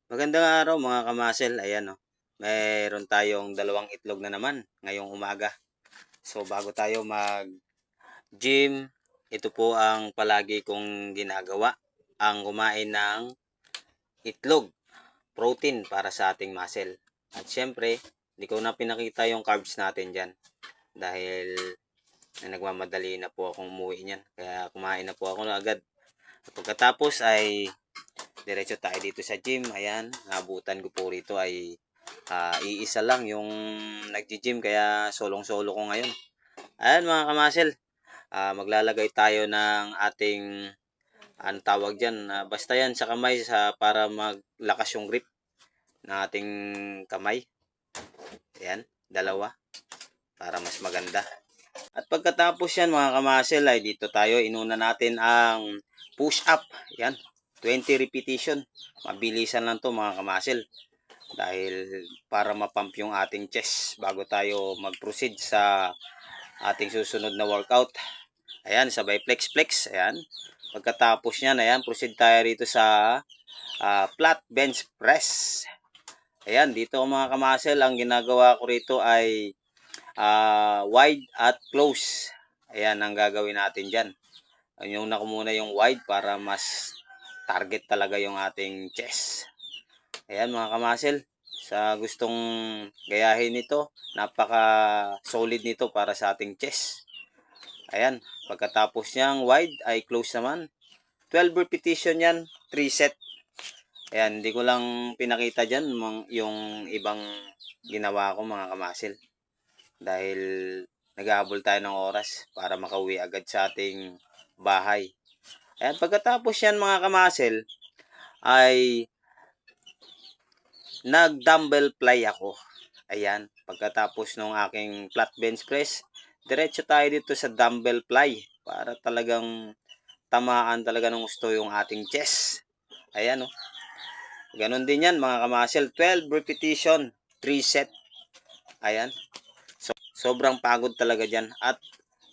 Magandang araw mga kamasel. Ayan, oh. Mayroon tayong dalawang itlog na naman ngayong umaga. So bago tayo mag-gym, ito po ang palagi kong ginagawa. Ang kumain ng itlog, protein para sa ating muscle. At syempre, hindi ko na pinakita yung carbs natin dyan. Dahil nagmamadali na po akong umuwi niyan. Kaya kumain na po ako agad. At pagkatapos ay diretso tayo dito sa gym. Ayan, nabutan ko po rito ay iisa lang yung nagji-gym kaya solong-solo ko ngayon. Ayan mga kamasel, maglalagay tayo ng ating ang tawag dyan, basta yan sa kamay para maglakas yung grip ng ating kamay. Ayan, dalawa para mas maganda. At pagkatapos yan mga kamasel ay dito tayo, inuna natin ang push up. Yan, 20 repetition. Mabilisan lang to mga kamasel. Dahil para mapump yung ating chest bago tayo mag-proceed sa ating susunod na workout. Ayan, sabay flex-flex. Ayan. Pagkatapos nyan, ayan, proceed tayo rito sa flat bench press. Ayan, dito mga kamasel, ang ginagawa ko rito ay wide at close. Ayan ang gagawin natin dyan. Yung na ko muna yung wide para mas target talaga yung ating chest. Ayan mga kamasel, sa gustong gayahin nito, napaka solid nito para sa ating chest. Ayan, pagkatapos niyang wide ay close naman. 12 repetition yan, 3 set. Ayan, hindi ko lang pinakita dyan yung ibang ginawa ko mga kamasil. Dahil naghahabol tayo ng oras para makauwi agad sa ating bahay. Ayan, pagkatapos yan mga kamasil, ay nag-dumbbell fly ako. Ayan, pagkatapos ng aking flat bench press, diretso tayo dito sa dumbbell fly para talagang tamaan talaga ng gusto yung ating chest. Ayan, oh. Ganon din yan mga kamasel. 12 repetition, 3 set. Ayan. So, sobrang pagod talaga dyan. At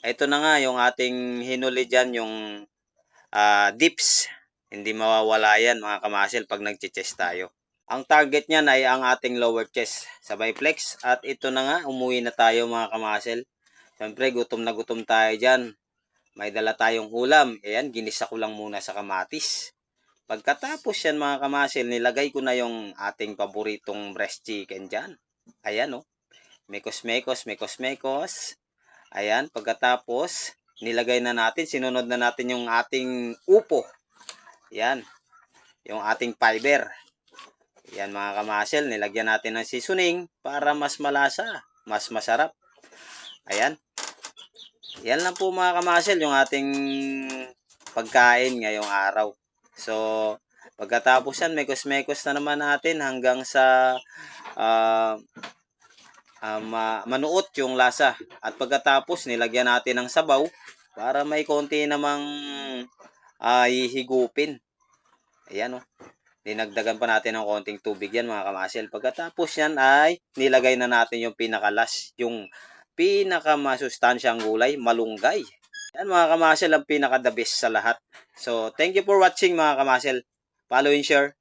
ito na nga yung ating hinuli dyan, yung dips. Hindi mawawala yan mga kamasel pag nag-chest tayo. Ang target niyan ay ang ating lower chest. Sabay flex. At ito na nga, umuwi na tayo mga kamasel. Siyempre, gutom na gutom tayo dyan. May dala tayong ulam. Ayan, ginisa ko lang muna sa kamatis. Pagkatapos yan mga kamasil, nilagay ko na yung ating paboritong breast chicken dyan. Ayan o. Oh. Mekos-mekos, mekos-mekos. Ayan, pagkatapos, nilagay na natin, sinunod na natin yung ating upo. Ayan, yung ating fiber. Ayan mga kamasil, nilagyan natin ng seasoning para mas malasa, mas masarap. Ayan. Yan lang po mga kamasil, yung ating pagkain ngayong araw. So, pagkatapos yan, mekos-mekos na naman natin hanggang sa manuot yung lasa. At pagkatapos, nilagyan natin ng sabaw para may konti namang hihigupin. Ayan o. Dinagdagan pa natin ng konting tubig yan mga kamasil. Pagkatapos yan ay nilagay na natin yung pinakalas, yung pinakamasustansyang gulay, malunggay. Yan mga kamasel ang pinaka-the best sa lahat. So, thank you for watching mga kamasel. Follow and share.